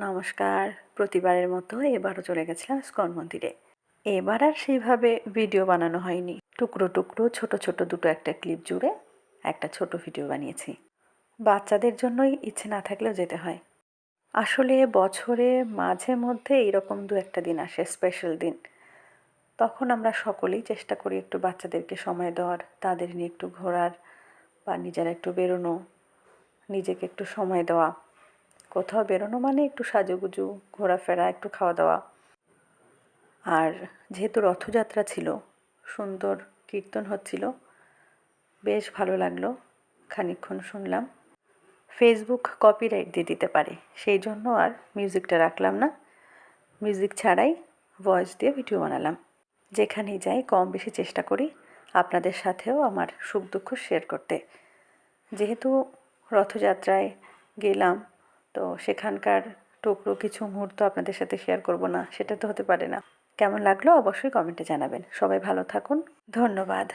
নমস্কার। প্রতিবারের মতো এবারও চলে গেছিলাম ইস্কন মন্দিরে। এবার আর সেইভাবে ভিডিও বানানো হয়নি। টুকরো টুকরো ছোট ছোট দুটো একটা ক্লিপ জুড়ে একটা ছোট ভিডিও বানিয়েছি। বাচ্চাদের জন্যই ইচ্ছে না থাকলেও যেতে হয়। আসলে বছরে মাঝে মধ্যে এইরকম দু একটা দিন আসে, স্পেশাল দিন। তখন আমরা সকলেই চেষ্টা করি একটু বাচ্চাদেরকে সময় দেওয়ার, তাদের নিয়ে একটু ঘোরার বা নিজেরা একটু বেরোনো, নিজেকে একটু সময় দেওয়া। কোথাও বেরোনো মানে একটু সাজুগুজু, ঘোরাফেরা, একটু খাওয়া দাওয়া। আর যেহেতু রথযাত্রা ছিল, সুন্দর কীর্তন হচ্ছিল, বেশ ভালো লাগলো। খানিকক্ষণ শুনলাম। ফেসবুক কপিরাইট দিয়ে দিতে পারে, সেই জন্য আর মিউজিকটা রাখলাম না। মিউজিক ছাড়াই ভয়েস দিয়ে ভিডিও বানালাম। যেখানেই যাই কম বেশি চেষ্টা করি আপনাদের সাথেও আমার সুখ দুঃখ শেয়ার করতে। যেহেতু রথযাত্রায় গেলাম, তো সেখানকার টুকরো কিছু মুহূর্ত আপনাদের সাথে শেয়ার করব না, সেটা তো হতে পারে না। কেমন লাগলো অবশ্যই কমেন্টে জানাবেন। সবাই ভালো থাকুন। ধন্যবাদ।